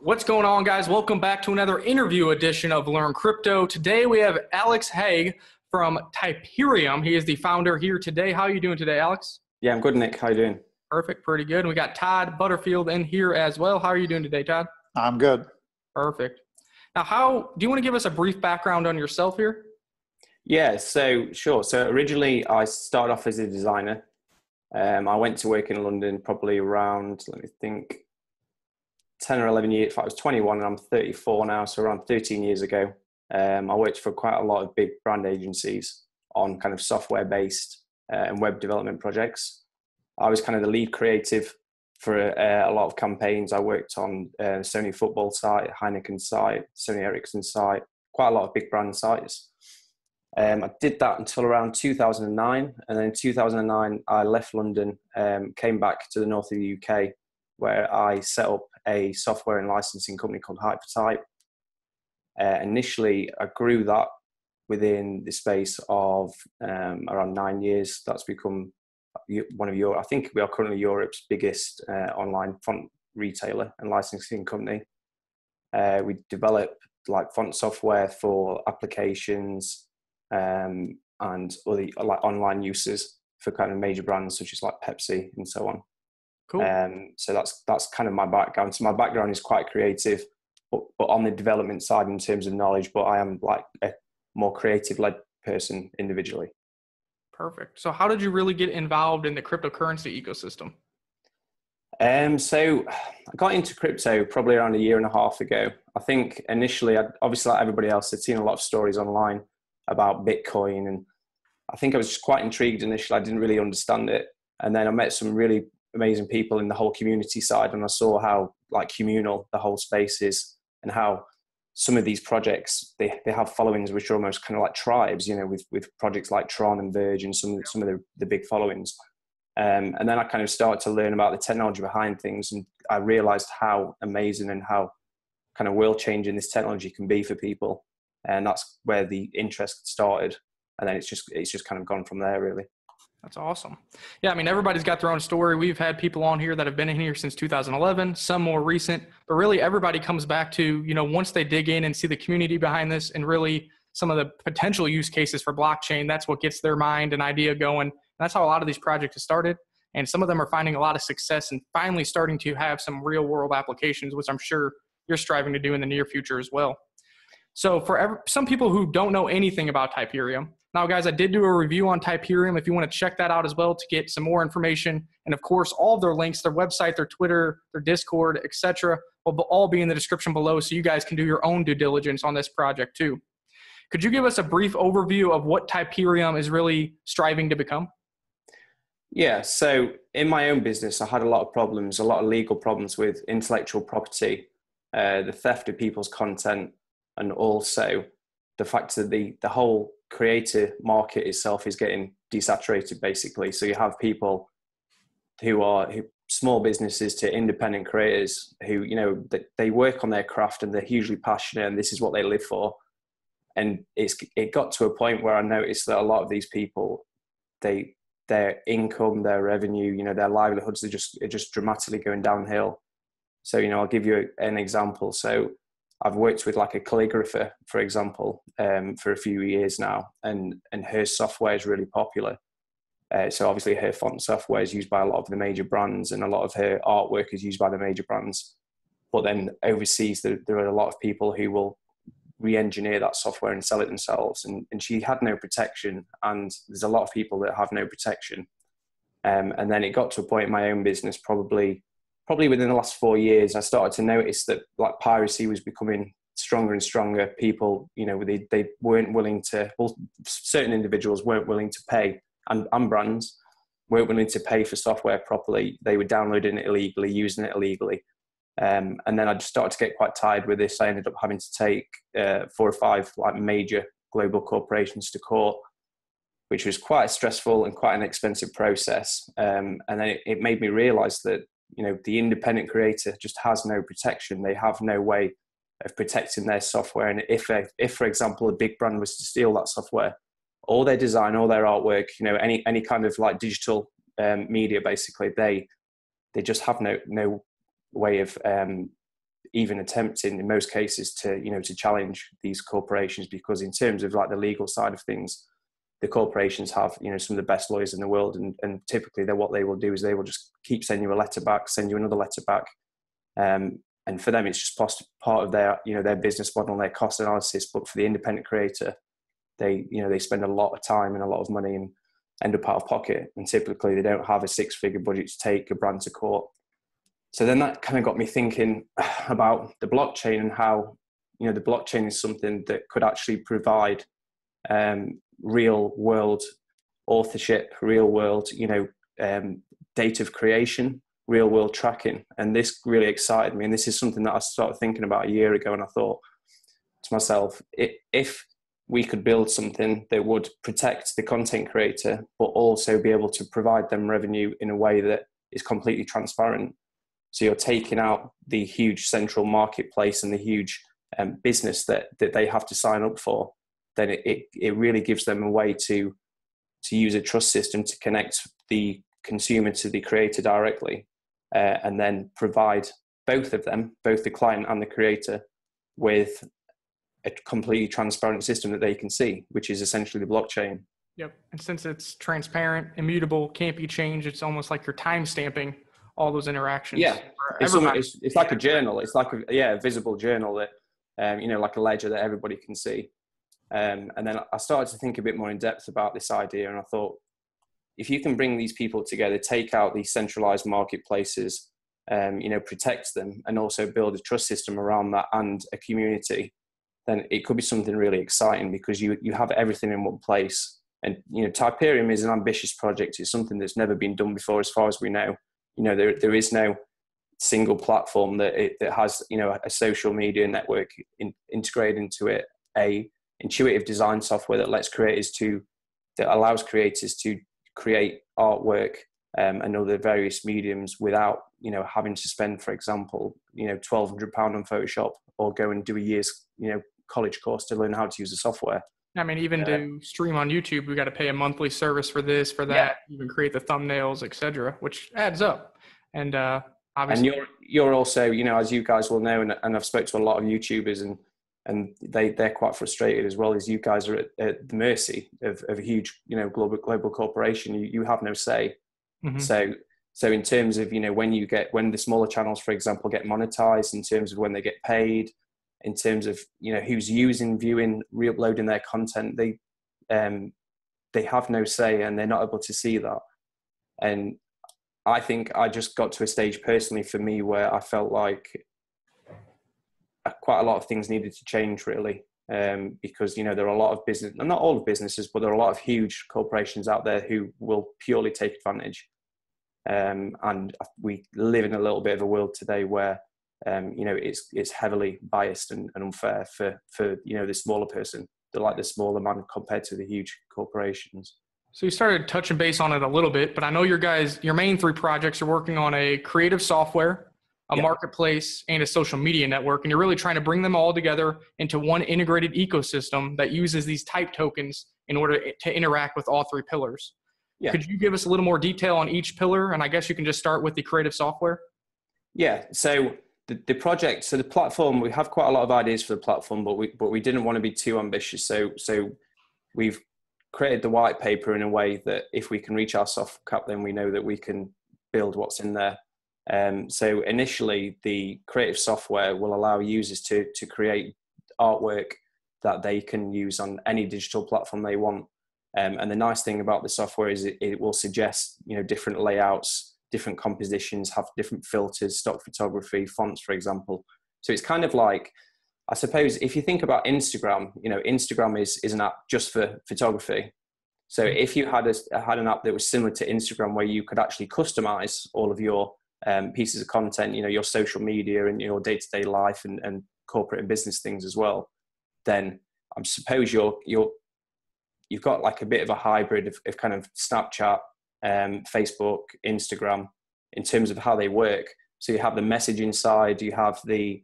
What's going on, guys? Welcome back to another interview edition of Learn Crypto. Today we have Alex Haig from Typerium. He is the founder here today. How are you doing today, Alex? Yeah, I'm good, Nick. How you doing? Perfect, pretty good. And we got Todd Butterfield in here as well. How are you doing today, Todd? I'm good. Perfect. Now, do you want to give us a brief background on yourself here? Yeah, sure. So originally I started off as a designer. I went to work in London probably around, 10 or 11 years. I was 21 and I'm 34 now, so around 13 years ago. I worked for quite a lot of big brand agencies on kind of software-based and web development projects. I was kind of the lead creative for a lot of campaigns. I worked on Sony football site, Heineken site, Sony Ericsson site, quite a lot of big brand sites. I did that until around 2009. And then in 2009, I left London, came back to the north of the UK, where I set up a software and licensing company called Hypertype. Initially, I grew that within the space of around 9 years. That's become one of I think we are currently Europe's biggest online font retailer and licensing company. We develop like font software for applications and other like online uses for kind of major brands such as like Pepsi and so on. Cool. So that's kind of my background. So my background is quite creative, but on the development side in terms of knowledge, but I am like a more creative led person individually. Perfect. So how did you really get involved in the cryptocurrency ecosystem? So I got into crypto probably around a year and a half ago. I think initially, obviously like everybody else, I'd seen a lot of stories online about Bitcoin, and I think I was just quite intrigued initially. I didn't really understand it. And then I met some really amazing people in the whole community side, and I saw how like communal the whole space is, and how some of these projects they have followings which are almost kind of like tribes, you know, with projects like Tron and Verge and some of the big followings. And then I kind of started to learn about the technology behind things, and I realized how amazing and how kind of world changing this technology can be for people. And that's where the interest started, and then it's just kind of gone from there, really. That's awesome. Yeah, I mean, everybody's got their own story. We've had people on here that have been in here since 2011, some more recent, but really everybody comes back to, you know, once they dig in and see the community behind this and really some of the potential use cases for blockchain, that's what gets their mind and idea going. And that's how a lot of these projects have started. And some of them are finding a lot of success and finally starting to have some real world applications, which I'm sure you're striving to do in the near future as well. So for some people who don't know anything about Typerium, now, guys, I did do a review on Typerium. If you want to check that out as well to get some more information, and of course, all of their links, their website, their Twitter, their Discord, etc., will all be in the description below, so you guys can do your own due diligence on this project too. Could you give us a brief overview of what Typerium is really striving to become? Yeah, so in my own business, I had a lot of problems, a lot of legal problems with intellectual property, the theft of people's content, and also the fact that the whole creator market itself is getting desaturated, basically. So you have people who small businesses to independent creators who, you know, they work on their craft and they're hugely passionate and this is what they live for. And it got to a point where I noticed that a lot of these people, their income, their revenue, you know, their livelihoods are just dramatically going downhill. So, you know, I'll give you an example. So I've worked with like a calligrapher, for example, for a few years now, and her software is really popular. So obviously her font software is used by a lot of the major brands, and a lot of her artwork is used by the major brands. But then overseas, there are a lot of people who will re-engineer that software and sell it themselves. And she had no protection, and there's a lot of people that have no protection. And then it got to a point in my own business, probably within the last 4 years, I started to notice that like piracy was becoming stronger and stronger. People, you know, they weren't willing to, well, certain individuals weren't willing to pay, and brands weren't willing to pay for software properly. They were downloading it illegally, using it illegally. And then I just started to get quite tired with this. I ended up having to take 4 or 5 like major global corporations to court, which was quite a stressful and quite an expensive process. And then it made me realize that, you know, the independent creator just has no protection. They have no way of protecting their software. And if for example, a big brand was to steal that software, all their design, all their artwork, you know, any kind of like digital media, basically, they just have no way of even attempting in most cases to, to challenge these corporations, because in terms of like the legal side of things, the corporations have, some of the best lawyers in the world. And typically what they will do is they will just keep sending you a letter back, send you another letter back. And for them, it's just part of their, their business model and their cost analysis. But for the independent creator, they spend a lot of time and a lot of money and end up out of pocket. And typically they don't have a 6-figure budget to take a brand to court. So then that kind of got me thinking about the blockchain and how, the blockchain is something that could actually provide real world authorship, real world, date of creation, real world tracking. And this really excited me. And this is something that I started thinking about a year ago. And I thought to myself, if we could build something that would protect the content creator, but also be able to provide them revenue in a way that is completely transparent. So you're taking out the huge central marketplace and the huge business that they have to sign up for, then it really gives them a way to use a trust system to connect the consumer to the creator directly, and then provide both of them, both the client and the creator, with a completely transparent system that they can see, which is essentially the blockchain. Yep. And since it's transparent, immutable, can't be changed, it's almost like you're time stamping all those interactions. Yeah, it's like a journal. It's like a visible journal that, like a ledger that everybody can see. And then I started to think a bit more in depth about this idea. And I thought, if you can bring these people together, take out these centralized marketplaces, protect them, and also build a trust system around that and a community, then it could be something really exciting, because you have everything in one place. And, Typerium is an ambitious project. It's something that's never been done before, as far as we know. There is no single platform that has, a social media network integrated into it, a intuitive design software that allows creators to create artwork and other various mediums without, having to spend, for example, £1,200 on Photoshop, or go and do a year's, college course to learn how to use the software. I mean, even to stream on YouTube, we got to pay a monthly service for this, for that, even create the thumbnails, etc., which adds up. And obviously, and you're also, as you guys will know, and I've spoke to a lot of YouTubers, and they're quite frustrated as well, as you guys are at the mercy of a huge, global corporation. You have no say. Mm-hmm. So in terms of, when the smaller channels, for example, get monetized, in terms of when they get paid, in terms of, who's using, viewing, re-uploading their content, they have no say, and they're not able to see that. And I think I just got to a stage personally for me where I felt like quite a lot of things needed to change, really, because, there are a lot of business, not all of businesses, but there are a lot of huge corporations out there who will purely take advantage. And we live in a little bit of a world today where, it's heavily biased and unfair for the smaller person, the smaller man compared to the huge corporations. So you started touching base on it a little bit, but I know your main 3 projects are working on a creative software, a marketplace, and a social media network. And you're really trying to bring them all together into one integrated ecosystem that uses these type tokens in order to interact with all 3 pillars. Yeah. Could you give us a little more detail on each pillar? And I guess you can just start with the creative software. Yeah. So the project, so the platform, we have quite a lot of ideas for the platform, but we didn't want to be too ambitious. So we've created the white paper in a way that if we can reach our soft cap, then we know that we can build what's in there. So initially, the creative software will allow users to create artwork that they can use on any digital platform they want. And the nice thing about the software is it will suggest, different layouts, different compositions, have different filters, stock photography, fonts, for example. So it's kind of like, I suppose, if you think about Instagram, Instagram is an app just for photography. So if you had an app that was similar to Instagram, where you could actually customize all of your pieces of content, your social media and your day-to-day life and corporate and business things as well, then I suppose you've got like a bit of a hybrid of kind of Snapchat, Facebook, Instagram, in terms of how they work. So you have the messaging side, you have the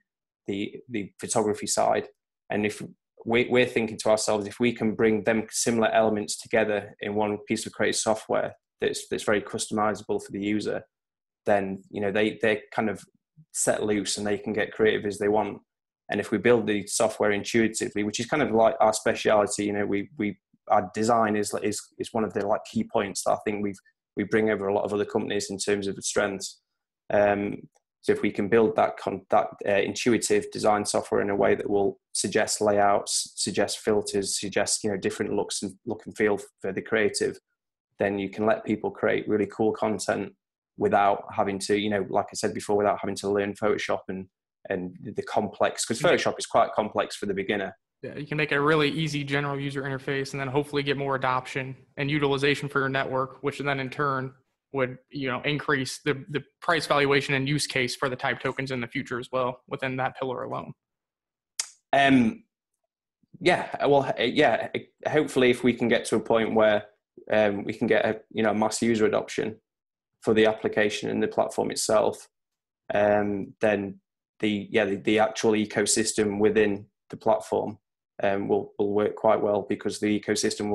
photography side, and if we're thinking to ourselves, if we can bring them similar elements together in one piece of creative software that's very customizable for the user, then they're kind of set loose and they can get creative as they want. And if we build the software intuitively, which is kind of like our speciality, you know, our design is one of the like key points that I think we bring over a lot of other companies in terms of the strengths. So if we can build that intuitive design software in a way that will suggest layouts, suggest filters, suggest, you know, different look and feel for the creative, then you can let people create really cool content without having to, you know, like I said before, without having to learn Photoshop and the complex, because Photoshop is quite complex for the beginner. Yeah, you can make a really easy general user interface and then hopefully get more adoption and utilization for your network, which then in turn would, you know, increase the price valuation and use case for the type tokens in the future as well within that pillar alone. Hopefully if we can get to a point where we can get a mass user adoption for the application and the platform itself, then the actual ecosystem within the platform will work quite well, because the ecosystem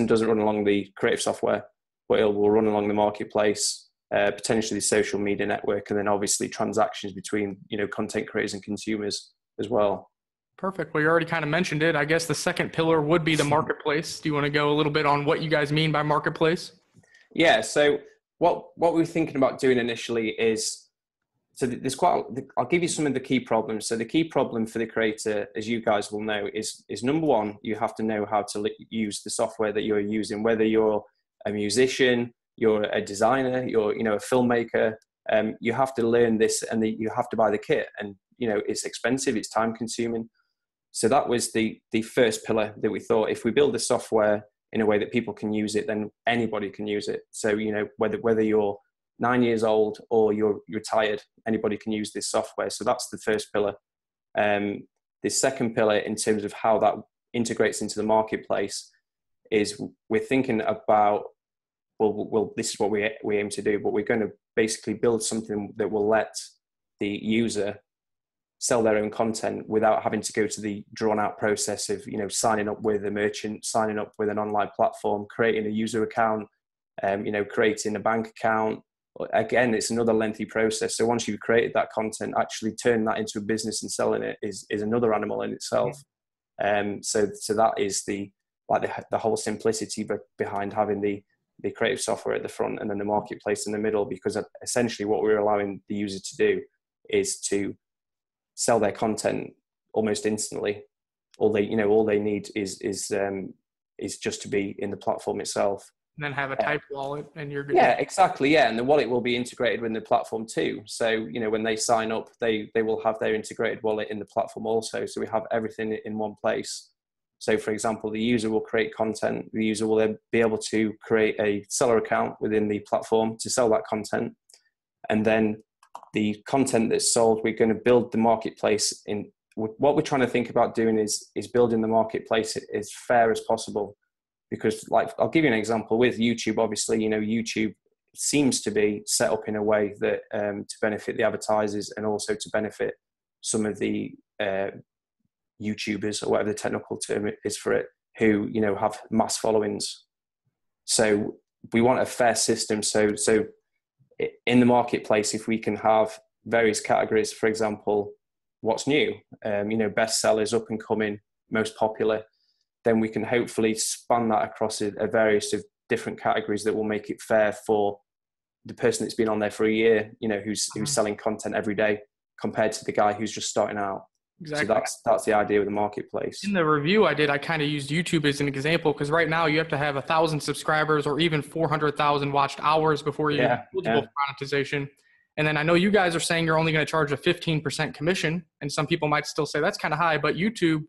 doesn't run along the creative software, but it will run along the marketplace, potentially the social media network, and then obviously transactions between, you know, content creators and consumers as well. Perfect. Well, you already kind of mentioned it. I guess the second pillar would be the marketplace. Do you want to go a little bit on what you guys mean by marketplace? Yeah. So what we're thinking about doing initially is, so I'll give you some of the key problems. So the key problem for the creator, as you guys will know, is number one, you have to know how to use the software that you're using, whether you're a musician, you're a designer, you're, you know, a filmmaker. You have to learn this, and you have to buy the kit, and, you know, it's expensive, it's time consuming. So that was the first pillar that we thought, if we build the software in a way that people can use it, then anybody can use it. So, you know, whether you're 9 years old or you're retired, anybody can use this software. So that's the first pillar. The second pillar, in terms of how that integrates into the marketplace, is we're thinking about, well, this is what we aim to do, but we're going to basically build something that will let the user sell their own content without having to go to the drawn out process of, you know, signing up with a merchant, signing up with an online platform, creating a user account, you know, creating a bank account. Again, it's another lengthy process. So once you've created that content, actually turning that into a business and selling it is another animal in itself. So that is the whole simplicity behind having the creative software at the front and then the marketplace in the middle, because essentially what we're allowing the user to do is to sell their content almost instantly. All they need is just to be in the platform itself. And then have a type wallet and you're good. Yeah, exactly. Yeah. And the wallet will be integrated with the platform too. So, you know, when they sign up, they will have their integrated wallet in the platform also. So we have everything in one place. So for example, the user will create content. The user will then be able to create a seller account within the platform to sell that content. And then the content that's sold, we're going to build the marketplace in. What we're trying to think about doing is building the marketplace as fair as possible. Because, like, I'll give you an example with YouTube. Obviously, you know, YouTube seems to be set up in a way that to benefit the advertisers and also to benefit some of the YouTubers, or whatever the technical term is for it, who, you know, have mass followings. So we want a fair system. So in the marketplace, if we can have various categories, for example, what's new, you know, best sellers, up and coming, most popular, then we can hopefully span that across a various of different categories that will make it fair for the person that's been on there for a year, you know, who's selling content every day, compared to the guy who's just starting out. Exactly. So that's the idea of the marketplace. In the review I did, I kind of used YouTube as an example, because right now you have to have 1,000 subscribers or even 400,000 watched hours before you're eligible for monetization. And then I know you guys are saying you're only going to charge a 15% commission, and some people might still say that's kind of high, but YouTube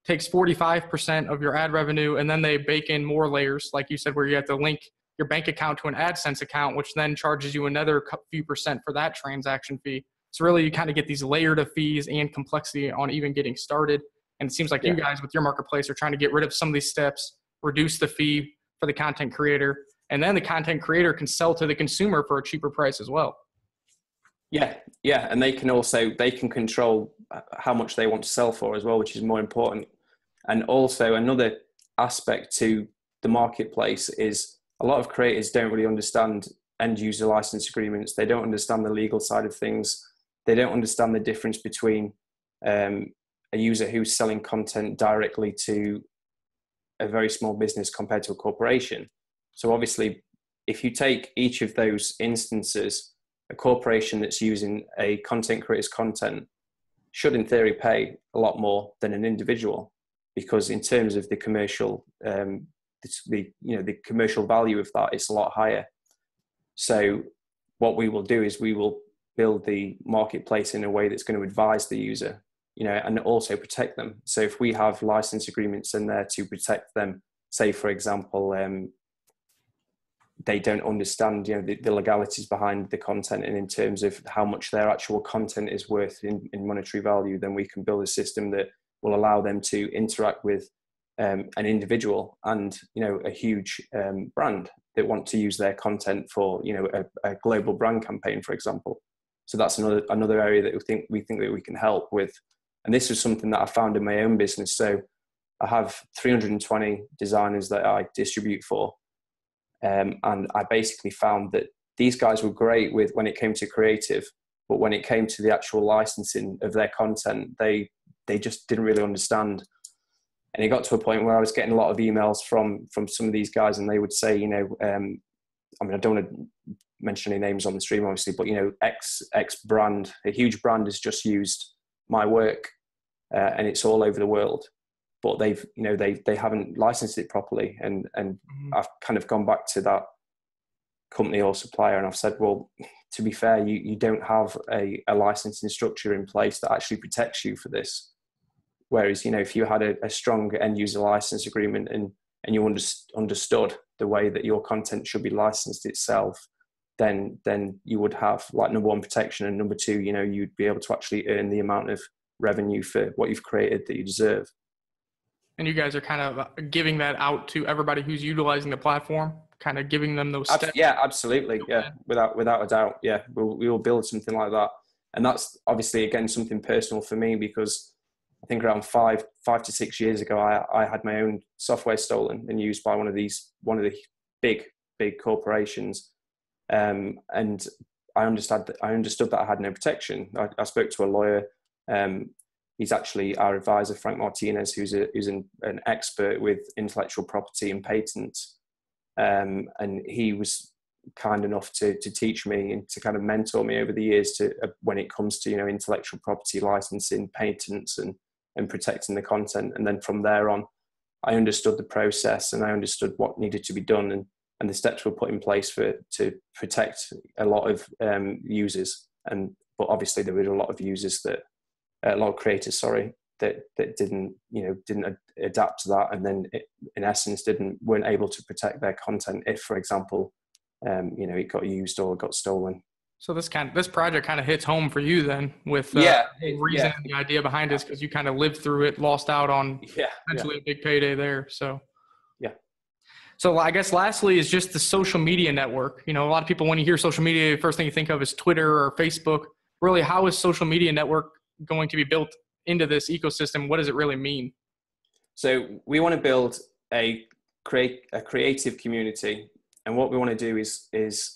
takes 45% of your ad revenue, and then they bake in more layers, like you said, where you have to link your bank account to an AdSense account, which then charges you another few percent for that transaction fee. So really, you kind of get these layered of fees and complexity on even getting started. And it seems like you guys with your marketplace are trying to get rid of some of these steps, reduce the fee for the content creator, and then the content creator can sell to the consumer for a cheaper price as well. Yeah. And they can control how much they want to sell for as well, which is more important. And also another aspect to the marketplace is a lot of creators don't really understand end user license agreements. They don't understand the legal side of things. They don't understand the difference between a user who's selling content directly to a very small business compared to a corporation. So obviously, if you take each of those instances, a corporation that's using a content creator's content should in theory pay a lot more than an individual, because in terms of the commercial, the commercial value of that, it's a lot higher. So what we will do is we will build the marketplace in a way that's going to advise the user, and also protect them. So if we have license agreements in there to protect them, say for example, they don't understand, the legalities behind the content and in terms of how much their actual content is worth in monetary value, then we can build a system that will allow them to interact with an individual and, a huge brand that want to use their content for, a global brand campaign, for example. So that's another area that we think that we can help with. And this is something that I found in my own business. So I have 320 designers that I distribute for. And I basically found that these guys were great with when it came to creative, but when it came to the actual licensing of their content, they just didn't really understand. And it got to a point where I was getting a lot of emails from some of these guys, and they would say, I don't want to mention any names on the stream, obviously, but X brand, a huge brand, has just used my work, and it's all over the world. But they haven't licensed it properly, and I've kind of gone back to that company or supplier, and I've said, well, to be fair, you don't have a licensing structure in place that actually protects you for this. Whereas if you had a strong end user license agreement and you understood the way that your content should be licensed itself, then you would have, like, number one, protection, and number two, you'd be able to actually earn the amount of revenue for what you've created that you deserve. And you guys are kind of giving that out to everybody who's utilizing the platform, kind of giving them those steps. Yeah, absolutely. Yeah, without a doubt. Yeah, we will build something like that. And that's obviously, again, something personal for me, because I think around 5 to 6 years ago, I had my own software stolen and used by one of the big corporations. And I understood that I had no protection. I spoke to a lawyer. He's actually our advisor, Frank Martinez, who's an expert with intellectual property and patents. And he was kind enough to teach me and to kind of mentor me over the years to when it comes to intellectual property licensing, patents, and protecting the content. And then from there on, I understood the process and I understood what needed to be done, and the steps were put in place to protect a lot of users. But obviously there were a lot of users a lot of creators, that didn't adapt to that, and then in essence weren't able to protect their content if, for example, it got used or got stolen. So this project kind of hits home for you then, with the reason and the idea behind this, because you kind of lived through it, lost out on potentially a big payday there. So yeah. So I guess lastly is just the social media network. A lot of people, when you hear social media, the first thing you think of is Twitter or Facebook. Really, how is social media network going to be built into this ecosystem? What does it really mean? So we want to build a creative community, and what we want to do is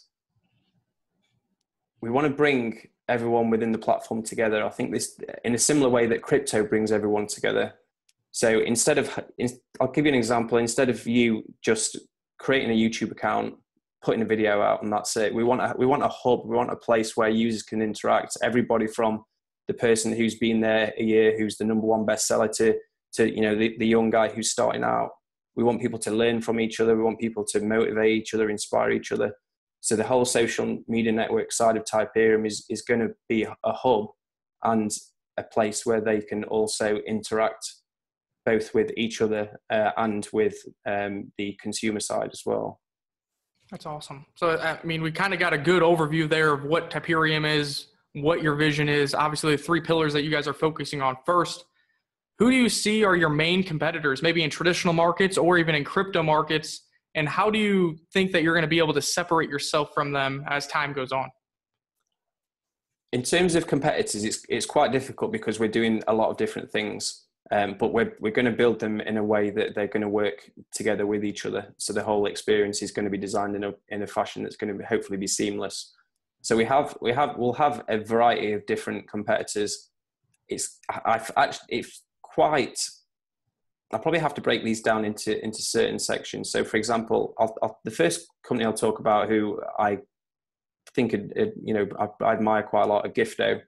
we want to bring everyone within the platform together. I think this in a similar way that crypto brings everyone together. So I'll give you an example. Instead of you just creating a YouTube account, putting a video out, and that's it, we want a hub. We want a place where users can interact. Everybody from the person who's been there a year, who's the number one bestseller, to the young guy who's starting out. We want people to learn from each other. We want people to motivate each other, inspire each other. So the whole social media network side of Typerium is going to be a hub and a place where they can also interact both with each other and with the consumer side as well. That's awesome. So, we kind of got a good overview there of what Typerium is, what your vision is, obviously the 3 pillars that you guys are focusing on. First, who do you see are your main competitors, maybe in traditional markets or even in crypto markets? And how do you think that you're going to be able to separate yourself from them as time goes on? In terms of competitors, it's quite difficult because we're doing a lot of different things. But we're going to build them in a way that they're going to work together with each other. So the whole experience is going to be designed in a fashion that's going to hopefully be seamless. So we'll have a variety of different competitors. It's quite. I probably have to break these down into certain sections. So, for example, the first company I'll talk about, who I think I admire quite a lot, are Gifto.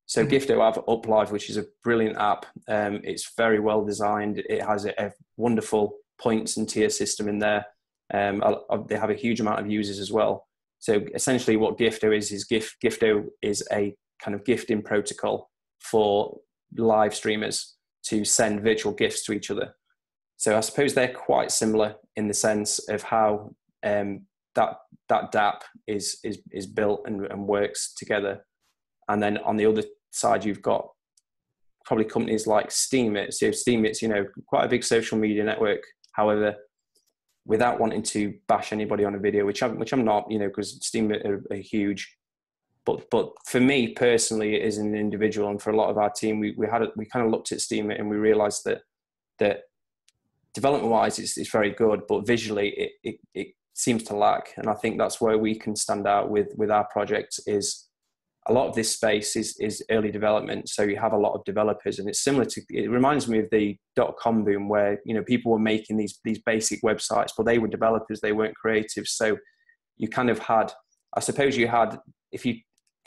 So Gifto have UpLive, which is a brilliant app. It's very well designed. It has a wonderful points and tier system in there. They have a huge amount of users as well. So essentially what Gifto is Gifto is a kind of gifting protocol for live streamers to send virtual gifts to each other. So I suppose they're quite similar in the sense of how that DApp is built and works together. And then on the other side, you've got probably companies like Steemit. So Steemit's, quite a big social media network. However, without wanting to bash anybody on a video, which I'm not, because Steemit are huge. But for me personally, as an individual, and for a lot of our team, we kind of looked at Steemit and we realised that development-wise, it's very good, but visually it seems to lack. And I think that's where we can stand out with our project. Is a lot of this space is early development, so you have a lot of developers, and it's similar to. It reminds me of the .com boom, where people were making these basic websites, but they were developers, they weren't creative. So you kind of had, I suppose, if you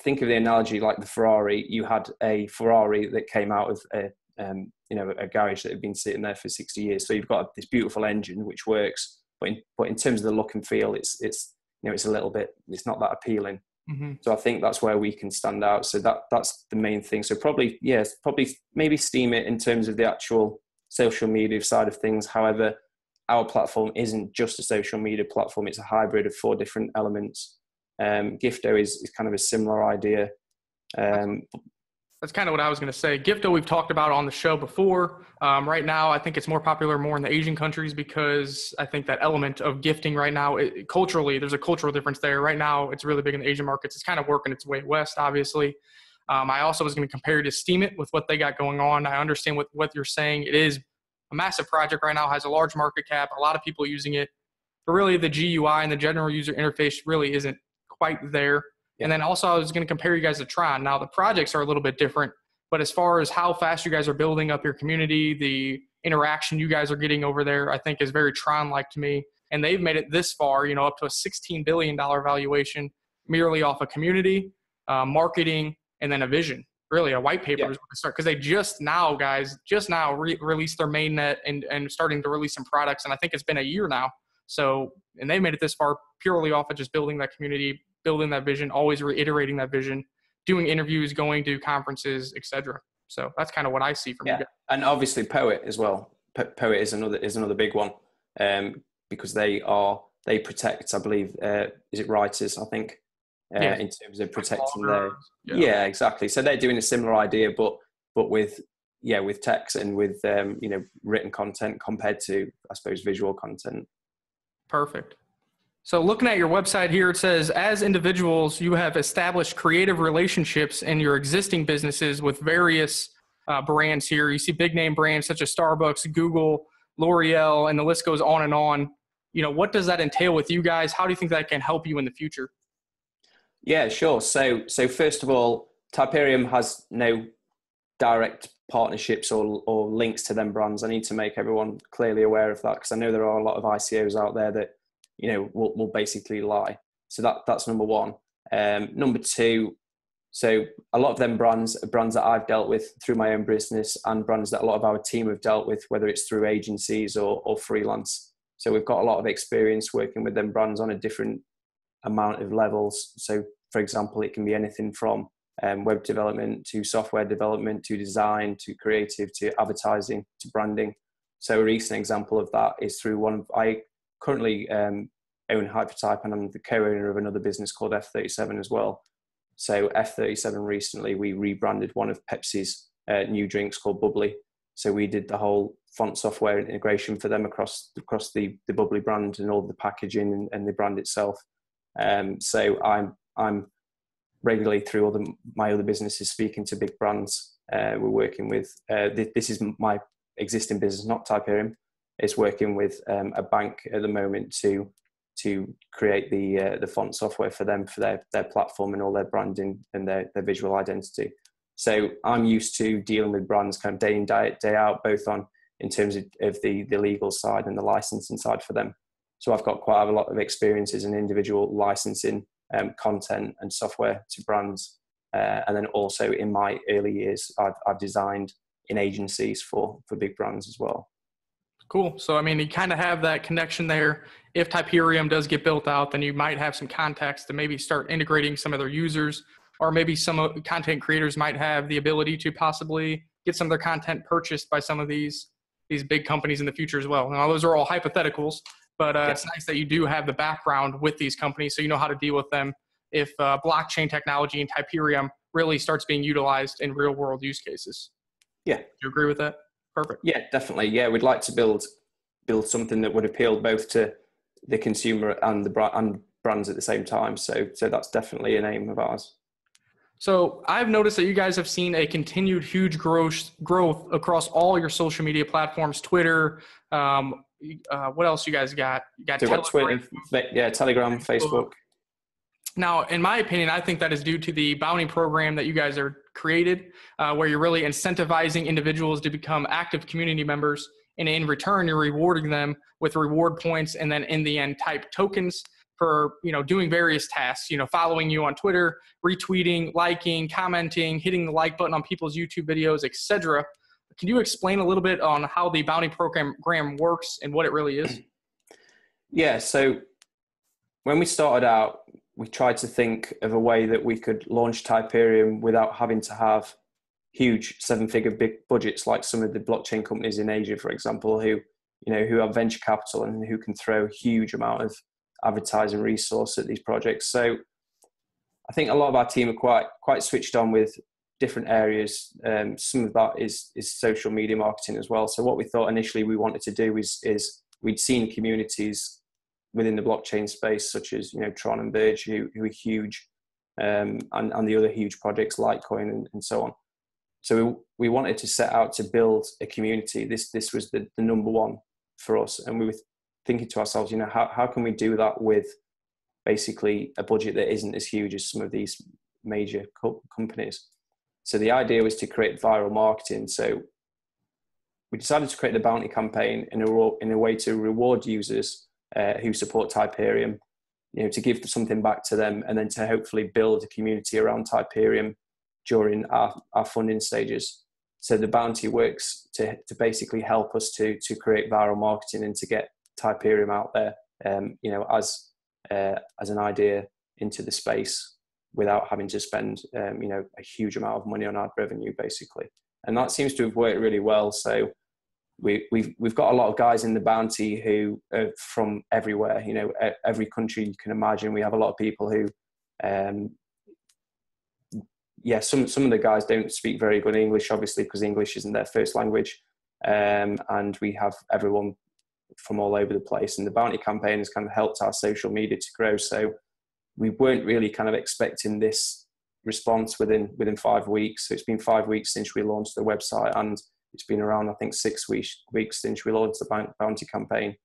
think of the analogy like the Ferrari, you had a Ferrari that came out of a garage that had been sitting there for 60 years. So you've got this beautiful engine which works, but in terms of the look and feel, it's a little bit, it's not that appealing. Mm-hmm. So I think that's where we can stand out. So that's the main thing. So probably maybe Steemit in terms of the actual social media side of things. However, our platform isn't just a social media platform. It's a hybrid of 4 different elements. Gifto is kind of a similar idea. That's kind of what I was going to say. Gifto we've talked about on the show before. Right now, I think it's more popular more in the Asian countries, because I think that element of gifting right now, culturally, there's a cultural difference there. Right now, it's really big in the Asian markets. It's kind of working its way west, obviously. I also was going to compare it to Steemit with what they got going on. I understand what you're saying. It is a massive project right now, has a large market cap, a lot of people using it. But really, the GUI and the general user interface really isn't quite there. Yeah. And then also I was going to compare you guys to Tron. Now the projects are a little bit different, but as far as how fast you guys are building up your community, the interaction you guys are getting over there, I think is very Tron-like to me. And they've made it this far, up to a $16 billion valuation, merely off a community, marketing, and then a vision. Really, a white paper is what they start, because they just now released their mainnet and starting to release some products. And I think it's been a year now. So, and they made it this far purely off of just building that community, building that vision, always reiterating that vision, doing interviews, going to conferences, etc. So that's kind of what I see from you guys. And obviously Poet as well. Poet is another big one, because they protect, I believe, is it writers? I think in terms of protecting their exactly. So they're doing a similar idea, but with text and with written content compared to, I suppose, visual content. Perfect. So looking at your website here, it says, as individuals, you have established creative relationships in your existing businesses with various brands here. You see big name brands such as Starbucks, Google, L'Oreal, and the list goes on and on. What does that entail with you guys? How do you think that can help you in the future? Yeah, sure. So first of all, Typerium has no direct partnerships or links to them brands. I need to make everyone clearly aware of that, because I know there are a lot of ICOs out there that will basically lie. So that's number one. Number two, so a lot of them brands are brands that I've dealt with through my own business, and brands that a lot of our team have dealt with, whether it's through agencies or freelance. So we've got a lot of experience working with them brands on a different amount of levels. So for example, it can be anything from web development to software development to design to creative to advertising to branding. So a recent example of that is through I currently own Hypertype, and I'm the co-owner of another business called F37 as well. So F37 recently, we rebranded one of Pepsi's new drinks called Bubbly. So we did the whole font software integration for them across the Bubbly brand and all the packaging and the brand itself. So I'm regularly through my other businesses speaking to big brands We're working with, this is my existing business, not Typerium. It's working with a bank at the moment to create the font software for them, for their platform and all their branding and their visual identity. So I'm used to dealing with brands kind of day in, day out, both in terms of the legal side and the licensing side for them. So I've got quite a lot of experience as an individual licensing content and software to brands. And then also in my early years, I've designed in agencies for big brands as well. Cool. So, I mean, you kind of have that connection there. If Typerium does get built out, then you might have some contacts to maybe start integrating some of their users, or maybe some content creators might have the ability to possibly get some of their content purchased by some of these big companies in the future as well. Now, those are all hypotheticals, but it's nice that you do have the background with these companies, so you know how to deal with them if blockchain technology and Typerium really starts being utilized in real world use cases. Yeah. Do you agree with that? Perfect. Yeah, definitely. Yeah, we'd like to build something that would appeal both to the consumer and the brands at the same time. So that's definitely an aim of ours. So I've noticed that you guys have seen a continued huge growth across all your social media platforms, Twitter. What else you guys got? You got Twitter, Telegram, Facebook. Now, in my opinion, I think that is due to the bounty program that you guys are created, where you're really incentivizing individuals to become active community members. And in return, you're rewarding them with reward points and then in the end type tokens for, doing various tasks, following you on Twitter, retweeting, liking, commenting, hitting the like button on people's YouTube videos, etc. Can you explain a little bit on how the bounty program works and what it really is? Yeah, so when we started out, we tried to think of a way that we could launch Typerium without having to have huge seven-figure big budgets like some of the blockchain companies in Asia, for example, who have venture capital and who can throw a huge amount of advertising resource at these projects. So I think a lot of our team are quite switched on with different areas. Some of that is social media marketing as well. So what we thought initially we wanted to do is we'd seen communities within the blockchain space, such as Tron and Verge, who are huge, and the other huge projects, Litecoin and so on. So we wanted to set out to build a community. This was the number one for us, and we were thinking to ourselves, how can we do that with basically a budget that isn't as huge as some of these major companies? So the idea was to create viral marketing. So we decided to create the bounty campaign in a way to reward users who support Typerium, to give something back to them, and then to hopefully build a community around Typerium during our funding stages. So the bounty works to basically help us to create viral marketing and to get Typerium out there, as an idea into the space without having to spend, a huge amount of money on ad revenue, basically. And that seems to have worked really well. So we've got a lot of guys in the bounty who are from everywhere, every country you can imagine. We have a lot of people who, some of the guys don't speak very good English, obviously, because English isn't their first language. And we have everyone from all over the place. And the bounty campaign has kind of helped our social media to grow. So we weren't really kind of expecting this response within 5 weeks. So it's been 5 weeks since we launched the website, and it's been around, I think, 6 weeks since we launched the bounty campaign,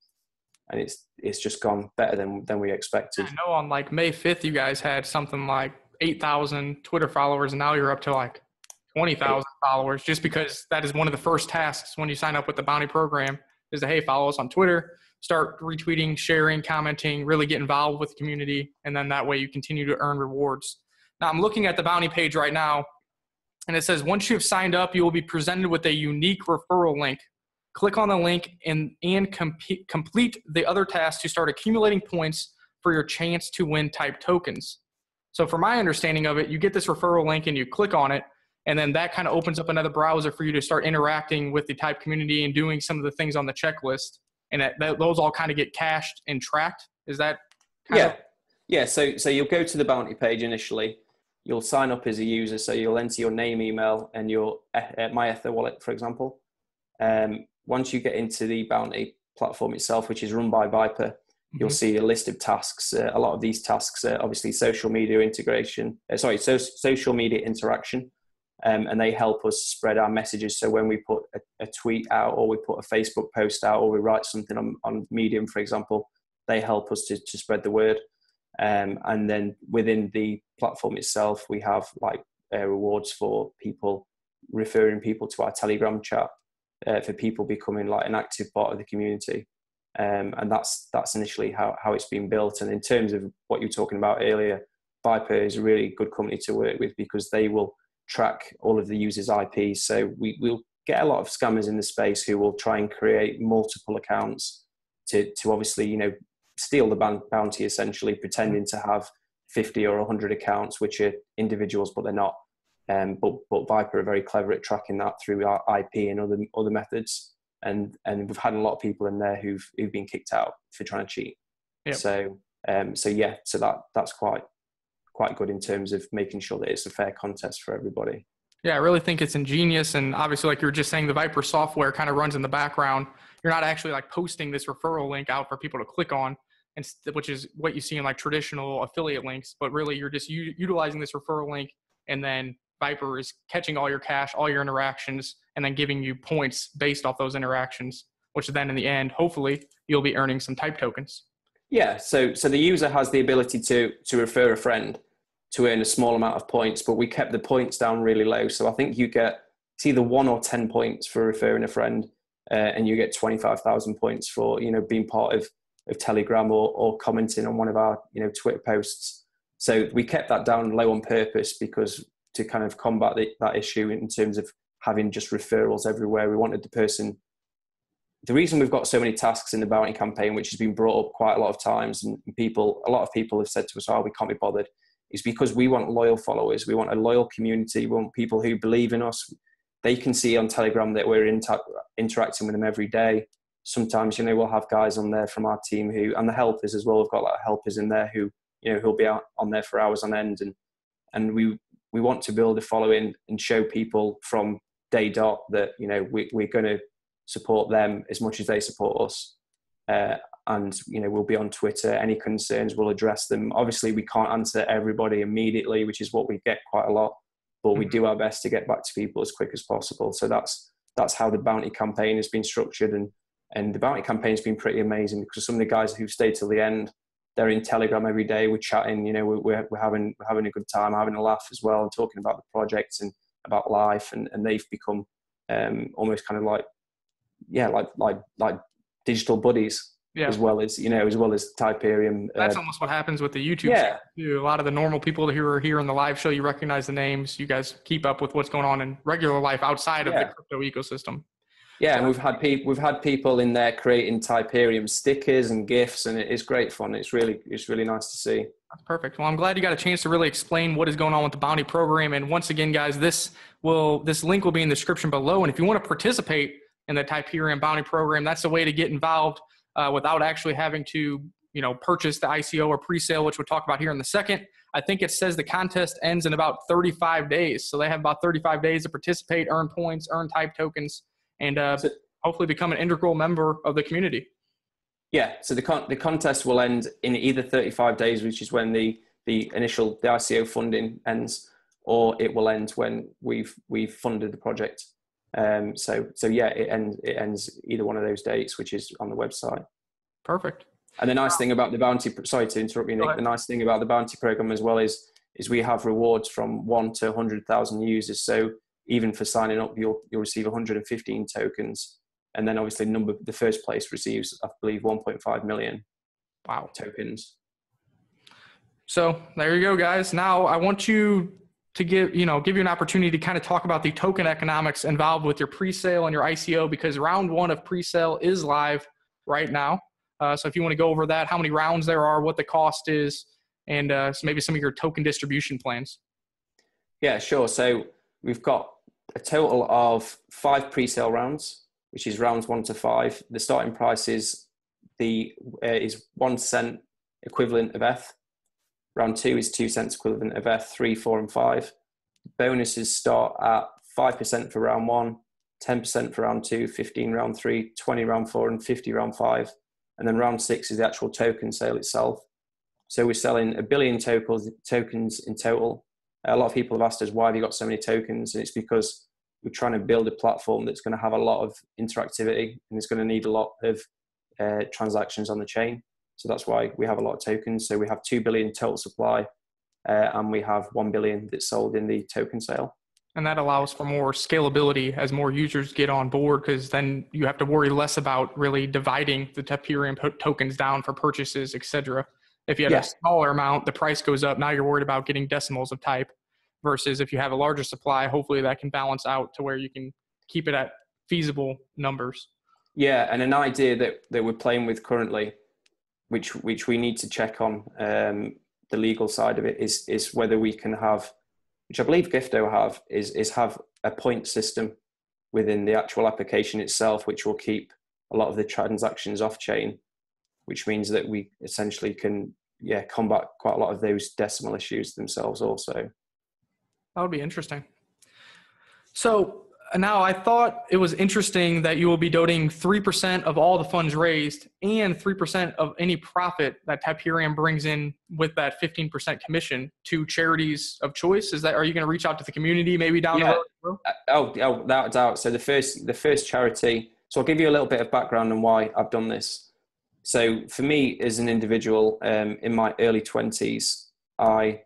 and it's just gone better than we expected. I know on like May 5th, you guys had something like 8,000 Twitter followers, and now you're up to like 20,000 followers, just because that is one of the first tasks when you sign up with the bounty program is to, hey, follow us on Twitter, start retweeting, sharing, commenting, really get involved with the community, and then that way you continue to earn rewards. Now I'm looking at the bounty page right now, and it says, once you've signed up, you will be presented with a unique referral link. Click on the link and complete the other tasks to start accumulating points for your chance to win type tokens. So from my understanding of it, you get this referral link and you click on it, and then that kind of opens up another browser for you to start interacting with the type community and doing some of the things on the checklist. And those all kind of get cached and tracked. Is that kind of? Yeah. So you'll go to the bounty page initially. You'll sign up as a user, so you'll enter your name, email, and your MyEther wallet, for example. Once you get into the bounty platform itself, which is run by Viper, you'll see a list of tasks. A lot of these tasks are obviously social media integration. Social media interaction. and they help us spread our messages. So when we put a tweet out, or we put a Facebook post out, or we write something on Medium, for example, they help us to spread the word. And then within the platform itself, we have like rewards for people referring people to our Telegram chat, for people becoming like an active part of the community. And that's initially how it's been built. And in terms of what you were talking about earlier, Viper is a really good company to work with, because they will track all of the users' IPs. So we'll get a lot of scammers in the space who will try and create multiple accounts to obviously, steal the bounty, essentially pretending to have 50 or 100 accounts, which are individuals, but they're not. But Viper are very clever at tracking that through our IP and other methods. And we've had a lot of people in there who've been kicked out for trying to cheat. Yep. So that's quite good in terms of making sure that it's a fair contest for everybody. Yeah, I really think it's ingenious. And obviously, like you were just saying, the Viper software kind of runs in the background. You're not actually like posting this referral link out for people to click on, and which is what you see in like traditional affiliate links. But really, you're just utilizing this referral link, and then Viper is catching all your cash, all your interactions, and then giving you points based off those interactions, which then in the end, hopefully, you'll be earning some type tokens. Yeah, so the user has the ability to refer a friend to earn a small amount of points, but we kept the points down really low. So I think it's either 1 or 10 points for referring a friend, and you get 25,000 points for being part of Telegram or commenting on one of our Twitter posts. So we kept that down low on purpose, because to kind of combat that issue in terms of having just referrals everywhere, we wanted the person. The reason we've got so many tasks in the bounty campaign, which has been brought up quite a lot of times, and a lot of people have said to us, "Oh, we can't be bothered," is because we want loyal followers. We want a loyal community. We want people who believe in us. They can see on Telegram that we're interacting with them every day. Sometimes, we'll have guys on there from our team and the helpers as well. We've got like helpers in there who'll be out on there for hours on end. And we want to build a following and show people from day dot that, we're going to support them as much as they support us. And we'll be on Twitter. Any concerns, we'll address them. Obviously, we can't answer everybody immediately, which is what we get quite a lot, but we do our best to get back to people as quick as possible. So that's how the bounty campaign has been structured. And the bounty campaign has been pretty amazing, because some of the guys who've stayed till the end, they're in Telegram every day. We're chatting, we're having a good time, having a laugh as well, and talking about the projects and about life. And they've become almost kind of like digital buddies. Yeah. as well as Typerium. That's almost what happens with the YouTube channel too. A lot of the normal people who are here in the live show, you recognize the names. You guys keep up with what's going on in regular life outside of the crypto ecosystem. Yeah, and we've had people in there creating Typerium stickers and GIFs, and it is great fun. It's really nice to see. That's perfect. Well, I'm glad you got a chance to really explain what is going on with the bounty program. And once again, guys, this link will be in the description below. And if you want to participate in the Typerium bounty program, that's a way to get involved without actually having to, purchase the ICO or pre-sale, which we'll talk about here in a second. I think it says the contest ends in about 35 days. So they have about 35 days to participate, earn points, earn type tokens, and hopefully become an integral member of the community. Yeah. So the contest will end in either 35 days, which is when the ICO funding ends, or it will end when we've funded the project. It ends either one of those dates, which is on the website. Perfect. And the nice thing about the bounty, sorry to interrupt you, Nick, the nice thing about the bounty program as well is we have rewards from 1 to 100,000 users. So even for signing up, you'll receive 115 tokens. And then obviously the first place receives, I believe, 1.5 million tokens. So there you go, guys. Now I want you to give you an opportunity to kind of talk about the token economics involved with your pre-sale and your ICO, because round 1 of pre-sale is live right now. So if you want to go over that, how many rounds there are, what the cost is, and so maybe some of your token distribution plans. Yeah, sure. So we've got a total of 5 pre-sale rounds, which is rounds 1 to 5. The starting price is 1 cent equivalent of ETH. Round 2 is 2 cents equivalent of ETH, 3, 4, and 5. Bonuses start at 5% for round 1, 10% for round 2, 15 round 3, 20 round 4, and 50 round 5. And then round 6 is the actual token sale itself. So we're selling 1 billion tokens in total. A lot of people have asked us, why have you got so many tokens? And it's because we're trying to build a platform that's going to have a lot of interactivity, and it's going to need a lot of transactions on the chain. So that's why we have a lot of tokens. So we have 2 billion total supply, and we have 1 billion that's sold in the token sale. And that allows for more scalability as more users get on board, because then you have to worry less about really dividing the Typerium tokens down for purchases, etc. If you had a smaller amount, the price goes up. Now you're worried about getting decimals of type, versus if you have a larger supply, hopefully that can balance out to where you can keep it at feasible numbers. Yeah, and an idea that we're playing with currently, which we need to check on the legal side of it, is whether we can have, which I believe Gifto have, is have a point system within the actual application itself, which will keep a lot of the transactions off chain, which means that we essentially can combat quite a lot of those decimal issues themselves also. That would be interesting. So now I thought it was interesting that you will be donating 3% of all the funds raised and 3% of any profit that Typerium brings in with that 15% commission to charities of choice. Are you going to reach out to the community maybe down the road? Oh, without doubt. So the first charity, so I'll give you a little bit of background on why I've done this. So for me as an individual, in my early 20s, I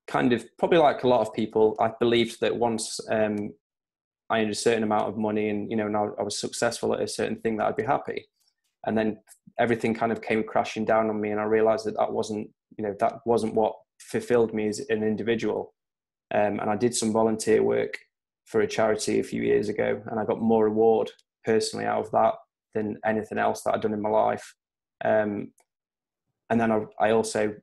kind of, probably like a lot of people, I believed that once I earned a certain amount of money and, and I was successful at a certain thing, that I'd be happy. And then everything kind of came crashing down on me, and I realized that wasn't what fulfilled me as an individual. And I did some volunteer work for a charity a few years ago, and I got more reward personally out of that than anything else that I'd done in my life. And then I also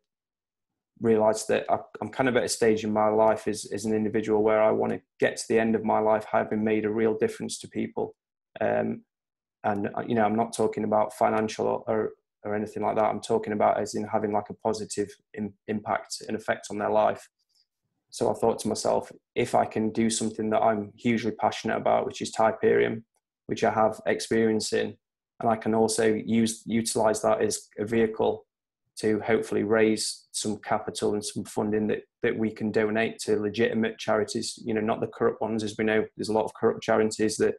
realized that I'm kind of at a stage in my life as an individual where I want to get to the end of my life having made a real difference to people. And I'm not talking about financial or anything like that. I'm talking about as in having like a positive impact and effect on their life. So I thought to myself, if I can do something that I'm hugely passionate about, which is Typerium, which I have experience in, and I can also utilize that as a vehicle to hopefully raise some capital and some funding that we can donate to legitimate charities, not the corrupt ones. As we know, there's a lot of corrupt charities that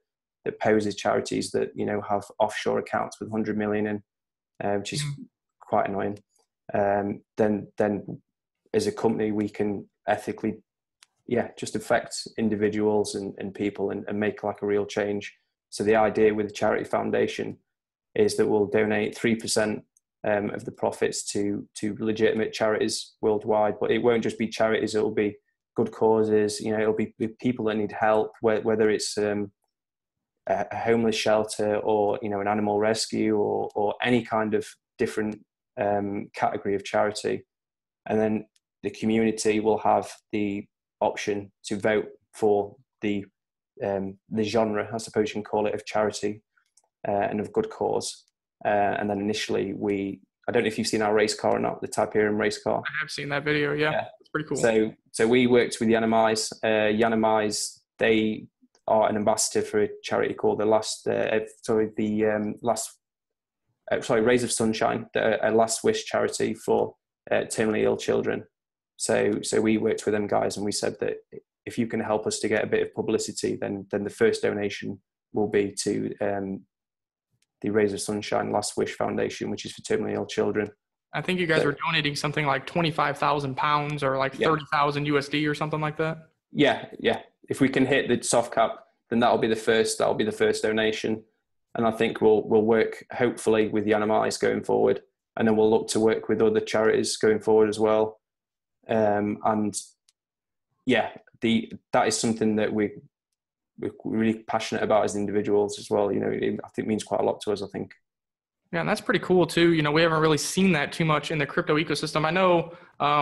pose as charities that, have offshore accounts with 100 million in, which is quite annoying. Then as a company, we can ethically, just affect individuals and people and make like a real change. So the idea with the charity foundation is that we'll donate 3% of the profits to legitimate charities worldwide, but it won't just be charities. It will be good causes. It'll be people that need help, whether it's a homeless shelter or an animal rescue or any kind of different category of charity. And then the community will have the option to vote for the genre, I suppose you can call it, of charity and of good cause. And then initially I don't know if you've seen our race car or not, the Typerium race car. I have seen that video. Yeah. It's pretty cool. So we worked with Yanamize. Yanamize, they are an ambassador for a charity called Rays of Sunshine, a Last Wish charity for terminally ill children. So we worked with them guys, and we said that if you can help us to get a bit of publicity, then the first donation will be to the Rays of Sunshine Last Wish Foundation, which is for terminally ill children. I think you guys were donating something like 25,000 pounds or like 30,000 USD or something like that. Yeah. If we can hit the soft cap, then that'll be the first donation. And I think we'll work hopefully with Yanamize going forward, and then we'll look to work with other charities going forward as well. That is something that we're really passionate about as individuals as well. I think it means quite a lot to us, I think. Yeah, and that's pretty cool too. We haven't really seen that too much in the crypto ecosystem. I know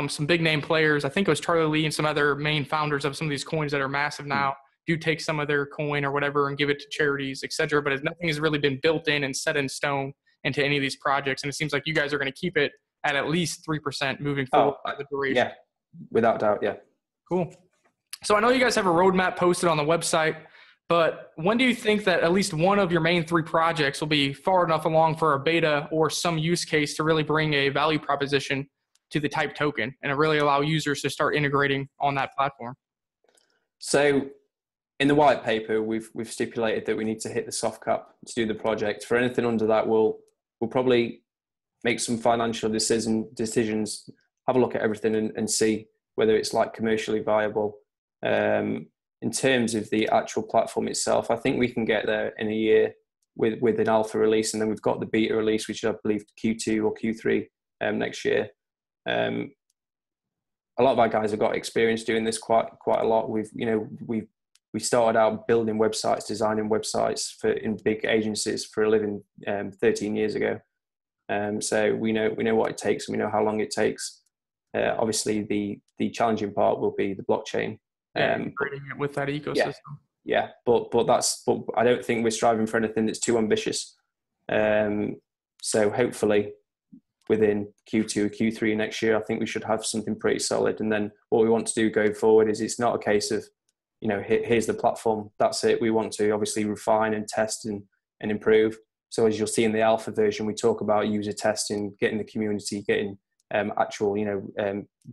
some big name players, I think it was Charlie Lee and some other main founders of some of these coins that are massive now, do take some of their coin or whatever and give it to charities, et cetera. But nothing has really been built in and set in stone into any of these projects. And it seems like you guys are going to keep it at least 3% moving forward. The duration. Yeah, without doubt. Yeah. Cool. So I know you guys have a roadmap posted on the website, but when do you think that at least one of your main 3 projects will be far enough along for a beta or some use case to really bring a value proposition to the Type token and really allow users to start integrating on that platform? So in the white paper, we've stipulated that we need to hit the soft cap to do the project. For anything under that, we'll probably make some financial decisions, have a look at everything and see whether it's like commercially viable. In terms of the actual platform itself, I think we can get there in a year with an alpha release, and then we've got the beta release, which I believe Q2 or Q3 next year. A lot of our guys have got experience doing this quite a lot. We started out building websites, designing websites in big agencies for a living 13 years ago. So we know what it takes, and we know how long it takes. Obviously, the challenging part will be the blockchain. Integrating it with that ecosystem. Yeah, but I don't think we're striving for anything that's too ambitious. So hopefully, within Q2, Q3 next year, I think we should have something pretty solid. And then what we want to do going forward is it's not a case of, here's the platform, that's it. We want to obviously refine and test and improve. So as you'll see in the alpha version, we talk about user testing, getting the community, getting actual,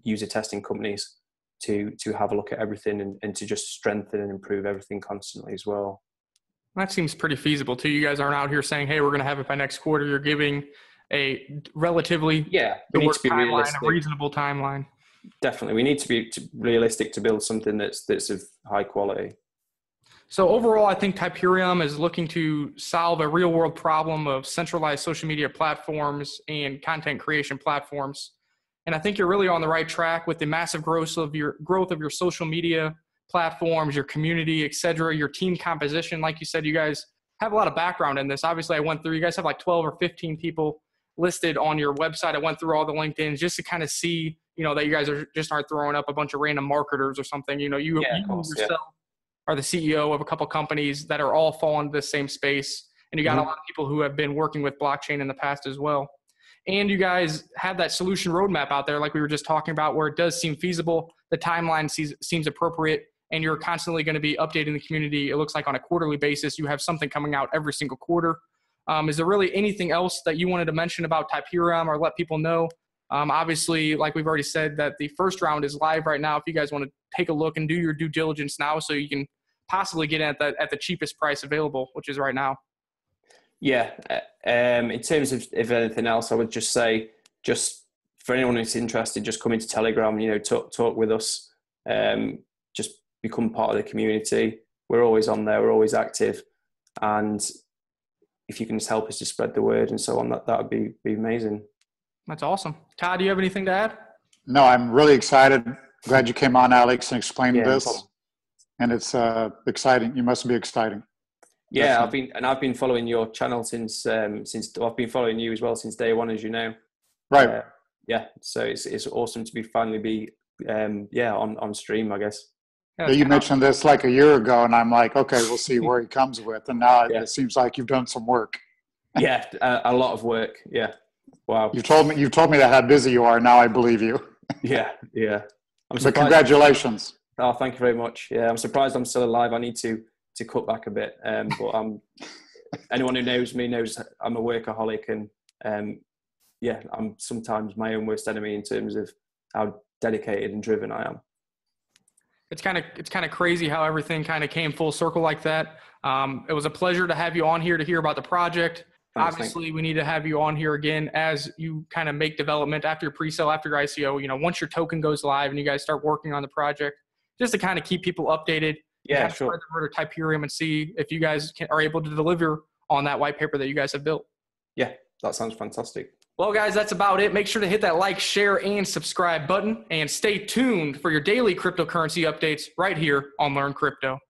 user testing companies to have a look at everything and to just strengthen and improve everything constantly as well. That seems pretty feasible too. You guys aren't out here saying, hey, we're going to have it by next quarter. You're giving a relatively we need to be realistic. A reasonable timeline. Definitely. We need to be realistic to build something that's of high quality. So overall, I think Typerium is looking to solve a real world problem of centralized social media platforms and content creation platforms. And I think you're really on the right track with the massive growth of your social media platforms, your community, et cetera, your team composition. Like you said, you guys have a lot of background in this. Obviously, I went through, you guys have like 12 or 15 people listed on your website. I went through all the LinkedIn just to kind of see, that you guys aren't throwing up a bunch of random marketers or something. You yourself are the CEO of a couple companies that are all fall into the same space. And you got a lot of people who have been working with blockchain in the past as well. And you guys have that solution roadmap out there, like we were just talking about, where it does seem feasible. The timeline seems appropriate, and you're constantly going to be updating the community. It looks like on a quarterly basis, you have something coming out every single quarter. Is there really anything else that you wanted to mention about Typerium or let people know? Obviously, like we've already said, that the first round is live right now. If you guys want to take a look and do your due diligence now, so you can possibly get at the cheapest price available, which is right now. Yeah. In terms of if anything else, I would just say, just for anyone who's interested, just come into Telegram, talk with us, just become part of the community. We're always on there. We're always active. And if you can just help us to spread the word and so on, that would be amazing. That's awesome. Todd, do you have anything to add? No, I'm really excited. Glad you came on, Alex, and explained this. No, and it's exciting. You must be exciting. Yeah, I've been following your channel since I've been following you as well since day one, as you know. Right. So it's awesome to finally be on stream, I guess. Yeah, you mentioned this like a year ago, and I'm like, okay, we'll see where he comes with. And now it seems like you've done some work. Yeah, a lot of work. Yeah. Wow. You told me that how busy you are. Now I believe you. Yeah. But congratulations. Oh, thank you very much. Yeah, I'm surprised I'm still alive. I need to cut back a bit. But anyone who knows me knows I'm a workaholic, and I'm sometimes my own worst enemy in terms of how dedicated and driven I am. It's kind of crazy how everything kind of came full circle like that. It was a pleasure to have you on here to hear about the project. Thanks, obviously, we need to have you on here again as you kind of make development after your pre-sale, after your ICO, once your token goes live and you guys start working on the project, just to kind of keep people updated. Yeah, sure. Spread the word of Typerium and see if you guys are able to deliver on that white paper that you guys have built. Yeah, that sounds fantastic. Well, guys, that's about it. Make sure to hit that like, share, and subscribe button, and stay tuned for your daily cryptocurrency updates right here on Learn Crypto.